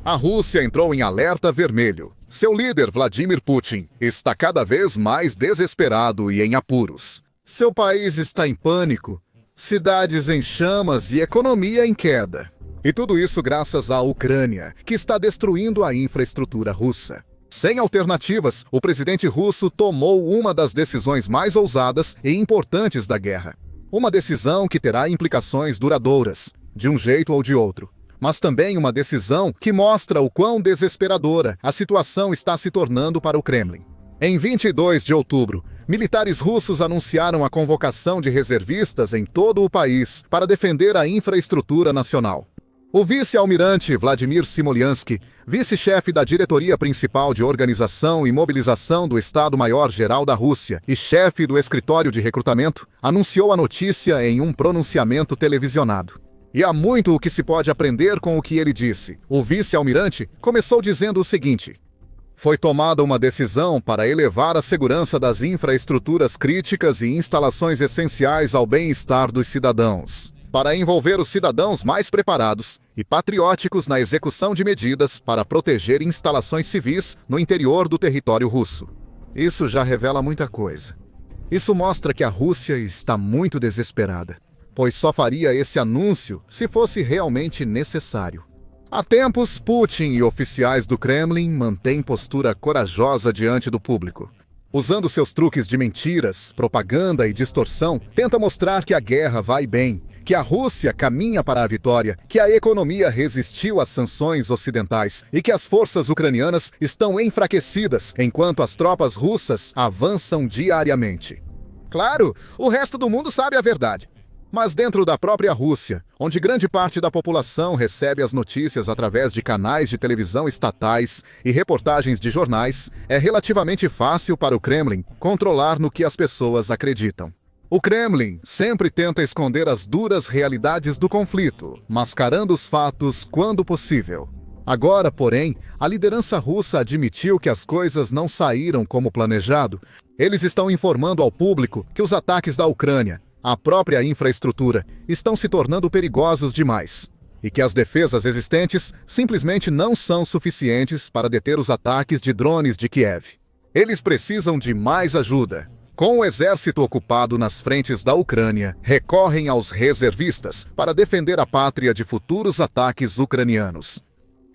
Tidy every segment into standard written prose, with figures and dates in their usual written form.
A Rússia entrou em alerta vermelho. Seu líder, Vladimir Putin, está cada vez mais desesperado e em apuros. Seu país está em pânico, cidades em chamas e economia em queda. E tudo isso graças à Ucrânia, que está destruindo a infraestrutura russa. Sem alternativas, o presidente russo tomou uma das decisões mais ousadas e importantes da guerra. Uma decisão que terá implicações duradouras, de um jeito ou de outro. Mas também uma decisão que mostra o quão desesperadora a situação está se tornando para o Kremlin. Em 22 de outubro, militares russos anunciaram a convocação de reservistas em todo o país para defender a infraestrutura nacional. O vice-almirante Vladimir Smolyansky, vice-chefe da diretoria principal de organização e mobilização do Estado-Maior-Geral da Rússia e chefe do escritório de recrutamento, anunciou a notícia em um pronunciamento televisionado. E há muito o que se pode aprender com o que ele disse. O vice-almirante começou dizendo o seguinte: foi tomada uma decisão para elevar a segurança das infraestruturas críticas e instalações essenciais ao bem-estar dos cidadãos, para envolver os cidadãos mais preparados e patrióticos na execução de medidas para proteger instalações civis no interior do território russo. Isso já revela muita coisa. Isso mostra que a Rússia está muito desesperada, pois só faria esse anúncio se fosse realmente necessário. Há tempos, Putin e oficiais do Kremlin mantêm postura corajosa diante do público. Usando seus truques de mentiras, propaganda e distorção, tenta mostrar que a guerra vai bem, que a Rússia caminha para a vitória, que a economia resistiu às sanções ocidentais e que as forças ucranianas estão enfraquecidas enquanto as tropas russas avançam diariamente. Claro, o resto do mundo sabe a verdade. Mas dentro da própria Rússia, onde grande parte da população recebe as notícias através de canais de televisão estatais e reportagens de jornais, é relativamente fácil para o Kremlin controlar no que as pessoas acreditam. O Kremlin sempre tenta esconder as duras realidades do conflito, mascarando os fatos quando possível. Agora, porém, a liderança russa admitiu que as coisas não saíram como planejado. Eles estão informando ao público que os ataques da Ucrânia, a própria infraestrutura, estão se tornando perigosos demais, e que as defesas existentes simplesmente não são suficientes para deter os ataques de drones de Kiev. Eles precisam de mais ajuda. Com o exército ocupado nas frentes da Ucrânia, recorrem aos reservistas para defender a pátria de futuros ataques ucranianos.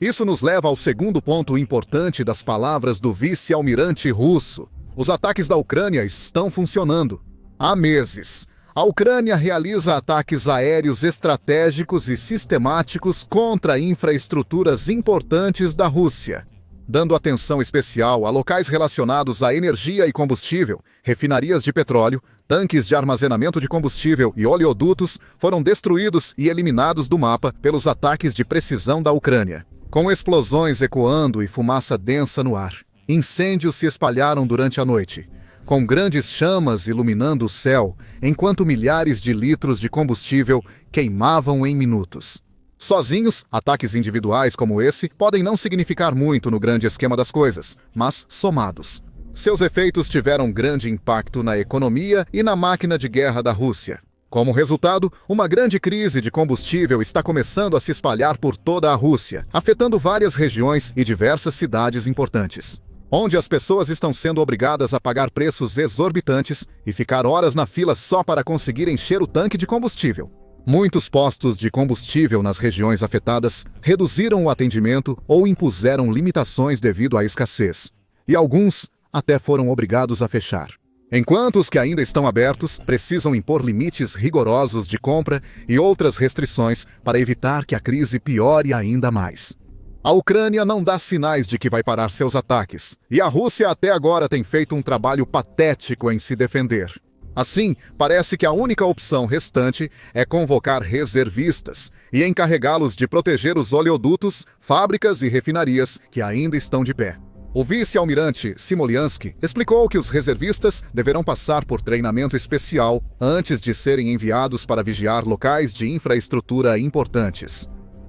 Isso nos leva ao segundo ponto importante das palavras do vice-almirante russo. Os ataques da Ucrânia estão funcionando. Há meses, a Ucrânia realiza ataques aéreos estratégicos e sistemáticos contra infraestruturas importantes da Rússia, dando atenção especial a locais relacionados à energia e combustível. Refinarias de petróleo, tanques de armazenamento de combustível e oleodutos foram destruídos e eliminados do mapa pelos ataques de precisão da Ucrânia. Com explosões ecoando e fumaça densa no ar, incêndios se espalharam durante a noite, com grandes chamas iluminando o céu, enquanto milhares de litros de combustível queimavam em minutos. Sozinhos, ataques individuais como esse podem não significar muito no grande esquema das coisas, mas somados. Seus efeitos tiveram grande impacto na economia e na máquina de guerra da Rússia. Como resultado, uma grande crise de combustível está começando a se espalhar por toda a Rússia, afetando várias regiões e diversas cidades importantes, onde as pessoas estão sendo obrigadas a pagar preços exorbitantes e ficar horas na fila só para conseguir encher o tanque de combustível. Muitos postos de combustível nas regiões afetadas reduziram o atendimento ou impuseram limitações devido à escassez, e alguns até foram obrigados a fechar. Enquanto os que ainda estão abertos precisam impor limites rigorosos de compra e outras restrições para evitar que a crise piore ainda mais. A Ucrânia não dá sinais de que vai parar seus ataques, e a Rússia até agora tem feito um trabalho patético em se defender. Assim, parece que a única opção restante é convocar reservistas e encarregá-los de proteger os oleodutos, fábricas e refinarias que ainda estão de pé. O vice-almirante Smolyansky explicou que os reservistas deverão passar por treinamento especial antes de serem enviados para vigiar locais de infraestrutura importantes.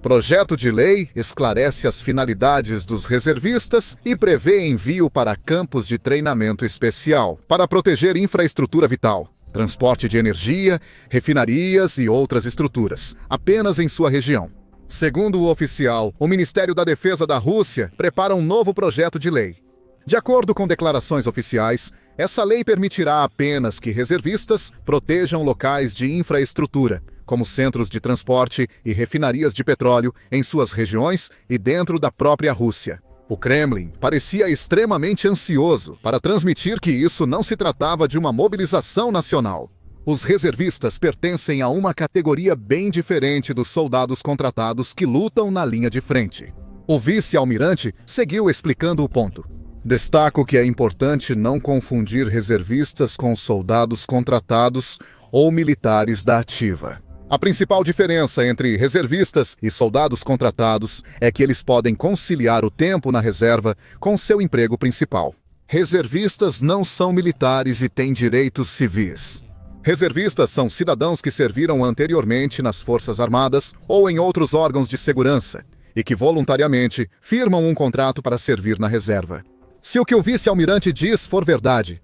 Projeto de lei esclarece as finalidades dos reservistas e prevê envio para campos de treinamento especial para proteger infraestrutura vital, transporte de energia, refinarias e outras estruturas, apenas em sua região. Segundo o oficial, o Ministério da Defesa da Rússia prepara um novo projeto de lei. De acordo com declarações oficiais, essa lei permitirá apenas que reservistas protejam locais de infraestrutura, como centros de transporte e refinarias de petróleo em suas regiões e dentro da própria Rússia. O Kremlin parecia extremamente ansioso para transmitir que isso não se tratava de uma mobilização nacional. Os reservistas pertencem a uma categoria bem diferente dos soldados contratados que lutam na linha de frente. O vice-almirante seguiu explicando o ponto. Destaco que é importante não confundir reservistas com soldados contratados ou militares da ativa. A principal diferença entre reservistas e soldados contratados é que eles podem conciliar o tempo na reserva com seu emprego principal. Reservistas não são militares e têm direitos civis. Reservistas são cidadãos que serviram anteriormente nas Forças Armadas ou em outros órgãos de segurança e que voluntariamente firmam um contrato para servir na reserva. Se o que o vice-almirante diz for verdade,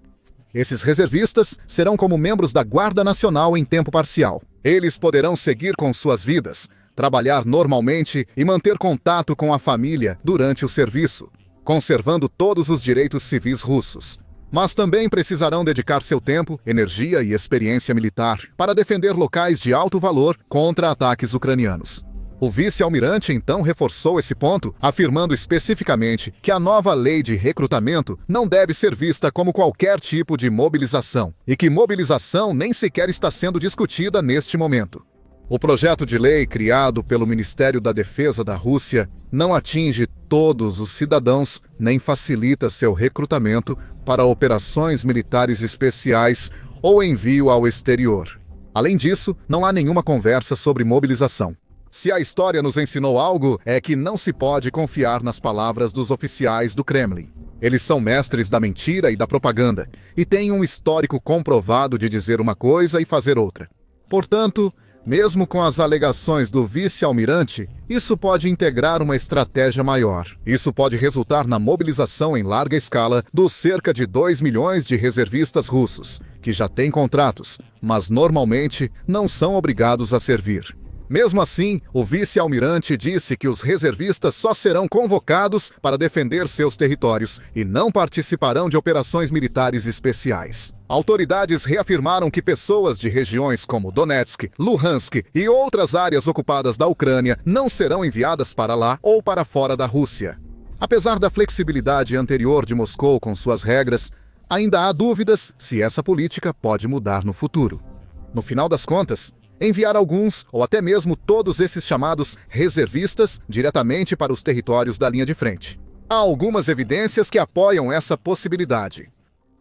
esses reservistas serão como membros da Guarda Nacional em tempo parcial. Eles poderão seguir com suas vidas, trabalhar normalmente e manter contato com a família durante o serviço, conservando todos os direitos civis russos. Mas também precisarão dedicar seu tempo, energia e experiência militar para defender locais de alto valor contra ataques ucranianos. O vice-almirante então reforçou esse ponto, afirmando especificamente que a nova lei de recrutamento não deve ser vista como qualquer tipo de mobilização e que mobilização nem sequer está sendo discutida neste momento. O projeto de lei criado pelo Ministério da Defesa da Rússia não atinge todos os cidadãos nem facilita seu recrutamento para operações militares especiais ou envio ao exterior. Além disso, não há nenhuma conversa sobre mobilização. Se a história nos ensinou algo, é que não se pode confiar nas palavras dos oficiais do Kremlin. Eles são mestres da mentira e da propaganda, e têm um histórico comprovado de dizer uma coisa e fazer outra. Portanto, mesmo com as alegações do vice-almirante, isso pode integrar uma estratégia maior. Isso pode resultar na mobilização em larga escala dos cerca de 2 milhões de reservistas russos, que já têm contratos, mas normalmente não são obrigados a servir. Mesmo assim, o vice-almirante disse que os reservistas só serão convocados para defender seus territórios e não participarão de operações militares especiais. Autoridades reafirmaram que pessoas de regiões como Donetsk, Luhansk e outras áreas ocupadas da Ucrânia não serão enviadas para lá ou para fora da Rússia. Apesar da flexibilidade anterior de Moscou com suas regras, ainda há dúvidas se essa política pode mudar no futuro. No final das contas, enviar alguns ou até mesmo todos esses chamados reservistas diretamente para os territórios da linha de frente. Há algumas evidências que apoiam essa possibilidade.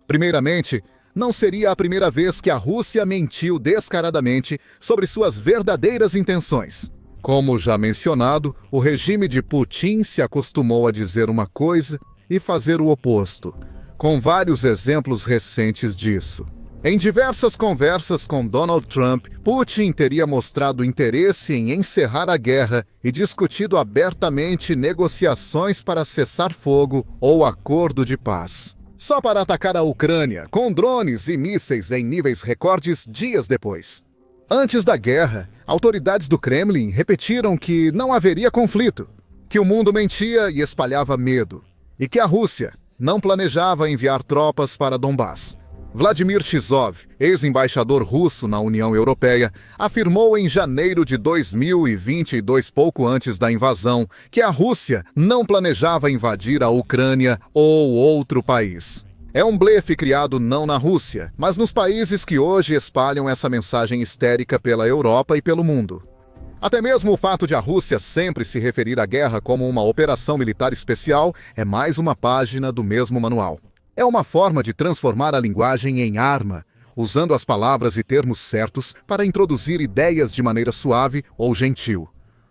Primeiramente, não seria a primeira vez que a Rússia mentiu descaradamente sobre suas verdadeiras intenções. Como já mencionado, o regime de Putin se acostumou a dizer uma coisa e fazer o oposto, com vários exemplos recentes disso. Em diversas conversas com Donald Trump, Putin teria mostrado interesse em encerrar a guerra e discutido abertamente negociações para cessar fogo ou acordo de paz. Só para atacar a Ucrânia, com drones e mísseis em níveis recordes dias depois. Antes da guerra, autoridades do Kremlin repetiram que não haveria conflito, que o mundo mentia e espalhava medo, e que a Rússia não planejava enviar tropas para Donbás. Vladimir Tizov, ex-embaixador russo na União Europeia, afirmou em janeiro de 2022, pouco antes da invasão, que a Rússia não planejava invadir a Ucrânia ou outro país. É um blefe criado não na Rússia, mas nos países que hoje espalham essa mensagem histérica pela Europa e pelo mundo. Até mesmo o fato de a Rússia sempre se referir à guerra como uma operação militar especial é mais uma página do mesmo manual. É uma forma de transformar a linguagem em arma, usando as palavras e termos certos para introduzir ideias de maneira suave ou gentil,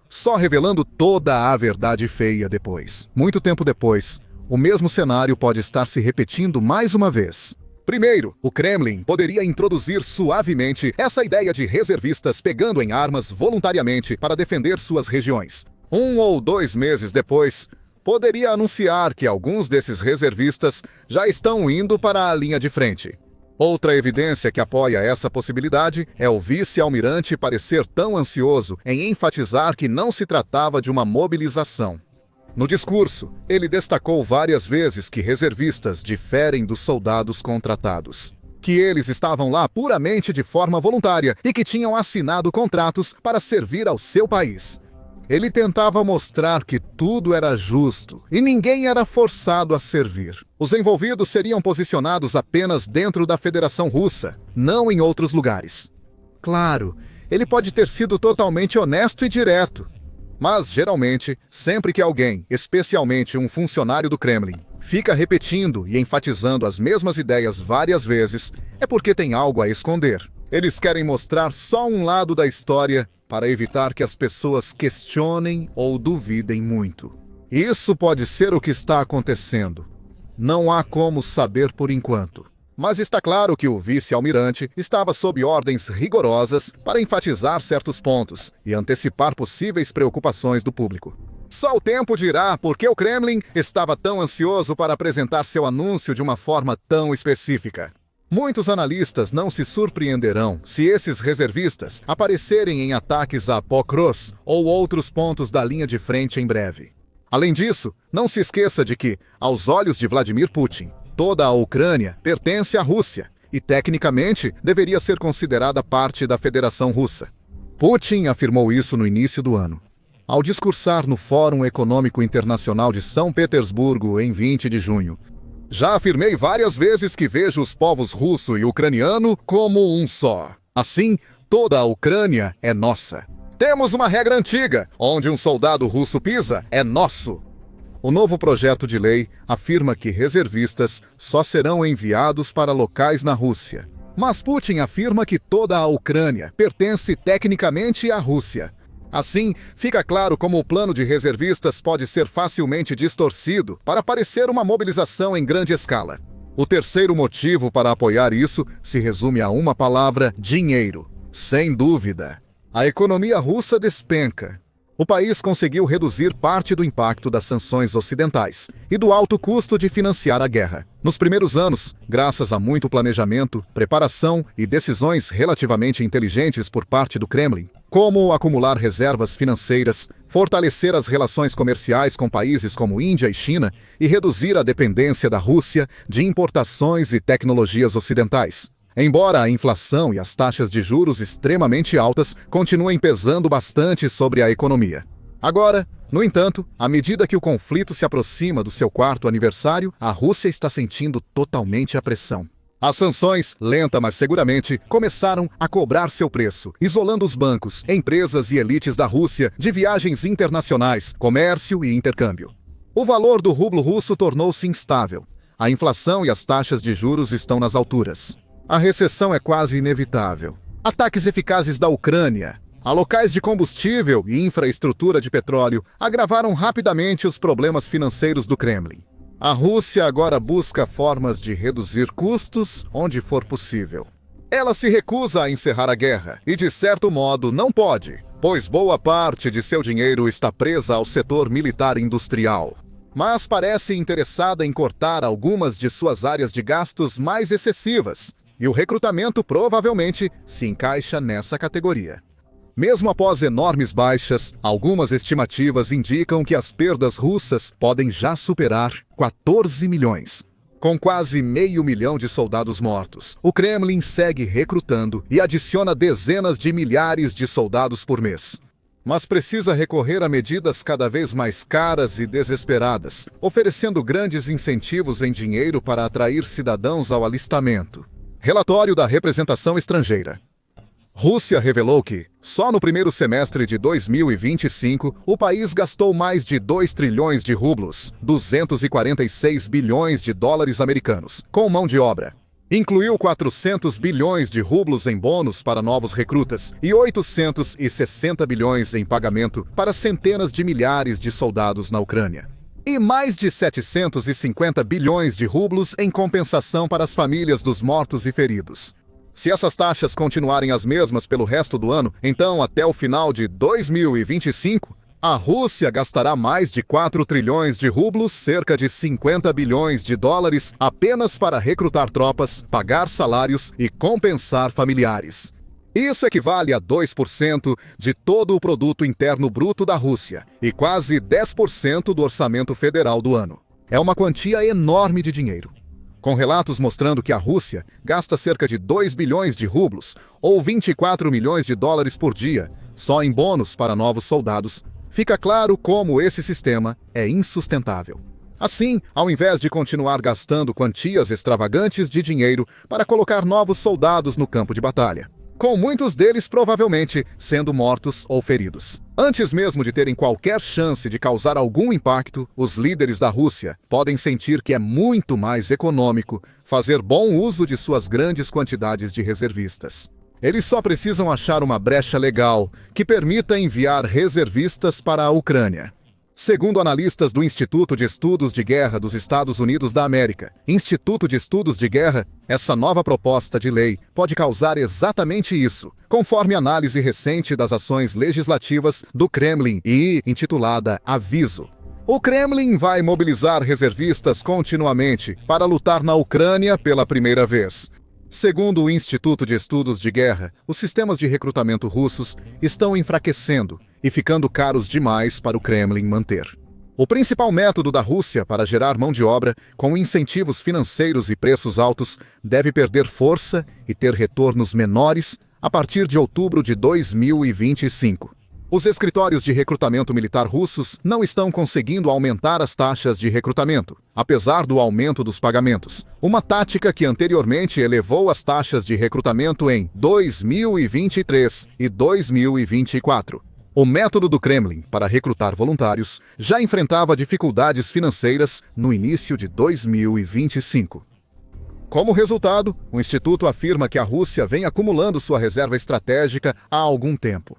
só revelando toda a verdade feia depois. Muito tempo depois, o mesmo cenário pode estar se repetindo mais uma vez. Primeiro, o Kremlin poderia introduzir suavemente essa ideia de reservistas pegando em armas voluntariamente para defender suas regiões. 1 ou 2 meses depois, poderia anunciar que alguns desses reservistas já estão indo para a linha de frente. Outra evidência que apoia essa possibilidade é o vice-almirante parecer tão ansioso em enfatizar que não se tratava de uma mobilização. No discurso, ele destacou várias vezes que reservistas diferem dos soldados contratados, que eles estavam lá puramente de forma voluntária e que tinham assinado contratos para servir ao seu país. Ele tentava mostrar que tudo era justo e ninguém era forçado a servir. Os envolvidos seriam posicionados apenas dentro da Federação Russa, não em outros lugares. Claro, ele pode ter sido totalmente honesto e direto. Mas, geralmente, sempre que alguém, especialmente um funcionário do Kremlin, fica repetindo e enfatizando as mesmas ideias várias vezes, é porque tem algo a esconder. Eles querem mostrar só um lado da história para evitar que as pessoas questionem ou duvidem muito. Isso pode ser o que está acontecendo. Não há como saber por enquanto. Mas está claro que o vice-almirante estava sob ordens rigorosas para enfatizar certos pontos e antecipar possíveis preocupações do público. Só o tempo dirá por que o Kremlin estava tão ansioso para apresentar seu anúncio de uma forma tão específica. Muitos analistas não se surpreenderão se esses reservistas aparecerem em ataques a Pokrovsk ou outros pontos da linha de frente em breve. Além disso, não se esqueça de que, aos olhos de Vladimir Putin, toda a Ucrânia pertence à Rússia e, tecnicamente, deveria ser considerada parte da Federação Russa. Putin afirmou isso no início do ano, ao discursar no Fórum Econômico Internacional de São Petersburgo em 20 de junho. Já afirmei várias vezes que vejo os povos russo e ucraniano como um só. Assim, toda a Ucrânia é nossa. Temos uma regra antiga: onde um soldado russo pisa, é nosso. O novo projeto de lei afirma que reservistas só serão enviados para locais na Rússia. Mas Putin afirma que toda a Ucrânia pertence tecnicamente à Rússia. Assim, fica claro como o plano de reservistas pode ser facilmente distorcido para parecer uma mobilização em grande escala. O terceiro motivo para apoiar isso se resume a uma palavra: dinheiro. Sem dúvida. A economia russa despenca. O país conseguiu reduzir parte do impacto das sanções ocidentais e do alto custo de financiar a guerra. Nos primeiros anos, graças a muito planejamento, preparação e decisões relativamente inteligentes por parte do Kremlin, como acumular reservas financeiras, fortalecer as relações comerciais com países como Índia e China e reduzir a dependência da Rússia de importações e tecnologias ocidentais. Embora a inflação e as taxas de juros extremamente altas continuem pesando bastante sobre a economia. Agora, no entanto, à medida que o conflito se aproxima do seu 4º aniversário, a Rússia está sentindo totalmente a pressão. As sanções, lenta mas seguramente, começaram a cobrar seu preço, isolando os bancos, empresas e elites da Rússia de viagens internacionais, comércio e intercâmbio. O valor do rublo russo tornou-se instável. A inflação e as taxas de juros estão nas alturas. A recessão é quase inevitável. Ataques eficazes da Ucrânia a locais de combustível e infraestrutura de petróleo agravaram rapidamente os problemas financeiros do Kremlin. A Rússia agora busca formas de reduzir custos onde for possível. Ela se recusa a encerrar a guerra e, de certo modo, não pode, pois boa parte de seu dinheiro está presa ao setor militar industrial. Mas parece interessada em cortar algumas de suas áreas de gastos mais excessivas, e o recrutamento provavelmente se encaixa nessa categoria. Mesmo após enormes baixas, algumas estimativas indicam que as perdas russas podem já superar 14 milhões. Com quase 500 mil de soldados mortos, o Kremlin segue recrutando e adiciona dezenas de milhares de soldados por mês. Mas precisa recorrer a medidas cada vez mais caras e desesperadas, oferecendo grandes incentivos em dinheiro para atrair cidadãos ao alistamento. Relatório da representação estrangeira. Rússia revelou que, só no primeiro semestre de 2025, o país gastou mais de 2 trilhões de rublos, 246 bilhões de dólares americanos, com mão de obra. Incluiu 400 bilhões de rublos em bônus para novos recrutas e 860 bilhões em pagamento para centenas de milhares de soldados na Ucrânia. E mais de 750 bilhões de rublos em compensação para as famílias dos mortos e feridos. Se essas taxas continuarem as mesmas pelo resto do ano, então até o final de 2025, A Rússia gastará mais de 4 trilhões de rublos, cerca de 50 bilhões de dólares, apenas para recrutar tropas, pagar salários e compensar familiares. Isso equivale a 2% de todo o produto interno bruto da Rússia e quase 10% do orçamento federal do ano. É uma quantia enorme de dinheiro. Com relatos mostrando que a Rússia gasta cerca de 2 bilhões de rublos, ou 24 milhões de dólares por dia, só em bônus para novos soldados, fica claro como esse sistema é insustentável. Assim, ao invés de continuar gastando quantias extravagantes de dinheiro para colocar novos soldados no campo de batalha, com muitos deles provavelmente sendo mortos ou feridos. Antes mesmo de terem qualquer chance de causar algum impacto, os líderes da Rússia podem sentir que é muito mais econômico fazer bom uso de suas grandes quantidades de reservistas. Eles só precisam achar uma brecha legal que permita enviar reservistas para a Ucrânia. Segundo analistas do Instituto de Estudos de Guerra dos Estados Unidos da América, Instituto de Estudos de Guerra, essa nova proposta de lei pode causar exatamente isso, conforme análise recente das ações legislativas do Kremlin e intitulada Aviso. O Kremlin vai mobilizar reservistas continuamente para lutar na Ucrânia pela primeira vez. Segundo o Instituto de Estudos de Guerra, os sistemas de recrutamento russos estão enfraquecendo e ficando caros demais para o Kremlin manter. O principal método da Rússia para gerar mão de obra, com incentivos financeiros e preços altos, deve perder força e ter retornos menores a partir de outubro de 2025. Os escritórios de recrutamento militar russos não estão conseguindo aumentar as taxas de recrutamento, apesar do aumento dos pagamentos, uma tática que anteriormente elevou as taxas de recrutamento em 2023 e 2024. O método do Kremlin para recrutar voluntários já enfrentava dificuldades financeiras no início de 2025. Como resultado, o Instituto afirma que a Rússia vem acumulando sua reserva estratégica há algum tempo.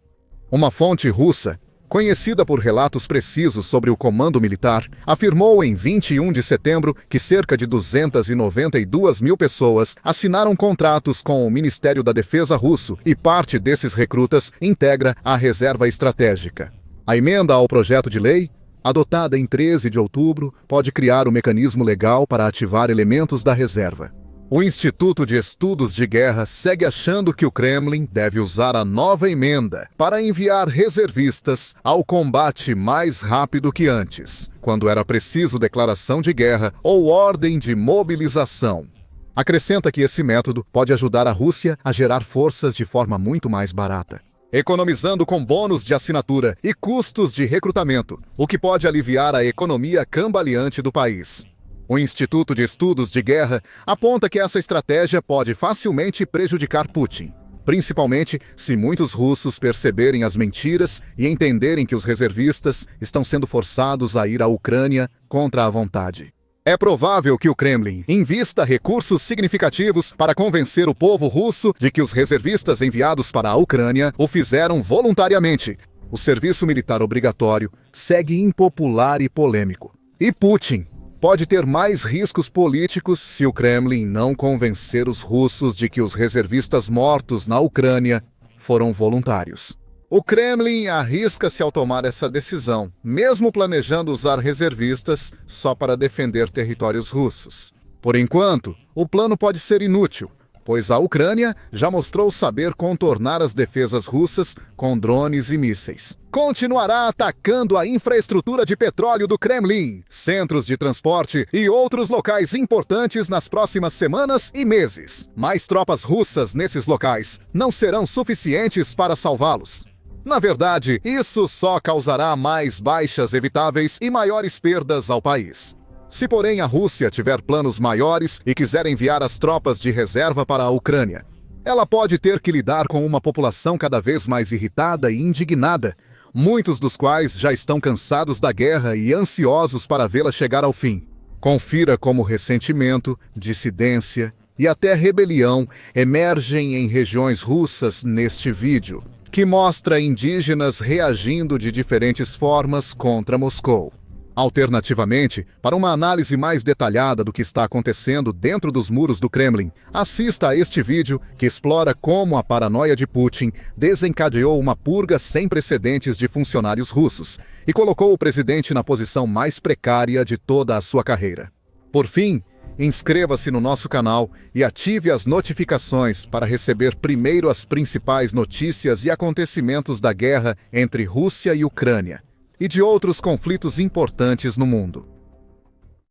Uma fonte russa, conhecida por relatos precisos sobre o comando militar, afirmou em 21 de setembro que cerca de 292 mil pessoas assinaram contratos com o Ministério da Defesa russo e parte desses recrutas integra a reserva estratégica. A emenda ao projeto de lei, adotada em 13 de outubro, pode criar o mecanismo legal para ativar elementos da reserva. O Instituto de Estudos de Guerra segue achando que o Kremlin deve usar a nova emenda para enviar reservistas ao combate mais rápido que antes, quando era preciso declaração de guerra ou ordem de mobilização. Acrescenta que esse método pode ajudar a Rússia a gerar forças de forma muito mais barata, economizando com bônus de assinatura e custos de recrutamento, o que pode aliviar a economia cambaleante do país. O Instituto de Estudos de Guerra aponta que essa estratégia pode facilmente prejudicar Putin, principalmente se muitos russos perceberem as mentiras e entenderem que os reservistas estão sendo forçados a ir à Ucrânia contra a vontade. É provável que o Kremlin invista recursos significativos para convencer o povo russo de que os reservistas enviados para a Ucrânia o fizeram voluntariamente. O serviço militar obrigatório segue impopular e polêmico. E Putin pode ter mais riscos políticos se o Kremlin não convencer os russos de que os reservistas mortos na Ucrânia foram voluntários. O Kremlin arrisca-se ao tomar essa decisão, mesmo planejando usar reservistas só para defender territórios russos. Por enquanto, o plano pode ser inútil, pois a Ucrânia já mostrou saber contornar as defesas russas com drones e mísseis. Continuará atacando a infraestrutura de petróleo do Kremlin, centros de transporte e outros locais importantes nas próximas semanas e meses. Mais tropas russas nesses locais não serão suficientes para salvá-los. Na verdade, isso só causará mais baixas evitáveis e maiores perdas ao país. Se, porém, a Rússia tiver planos maiores e quiser enviar as tropas de reserva para a Ucrânia, ela pode ter que lidar com uma população cada vez mais irritada e indignada, muitos dos quais já estão cansados da guerra e ansiosos para vê-la chegar ao fim. Confira como ressentimento, dissidência e até rebelião emergem em regiões russas neste vídeo, que mostra indígenas reagindo de diferentes formas contra Moscou. Alternativamente, para uma análise mais detalhada do que está acontecendo dentro dos muros do Kremlin, assista a este vídeo que explora como a paranoia de Putin desencadeou uma purga sem precedentes de funcionários russos e colocou o presidente na posição mais precária de toda a sua carreira. Por fim, inscreva-se no nosso canal e ative as notificações para receber primeiro as principais notícias e acontecimentos da guerra entre Rússia e Ucrânia e de outros conflitos importantes no mundo.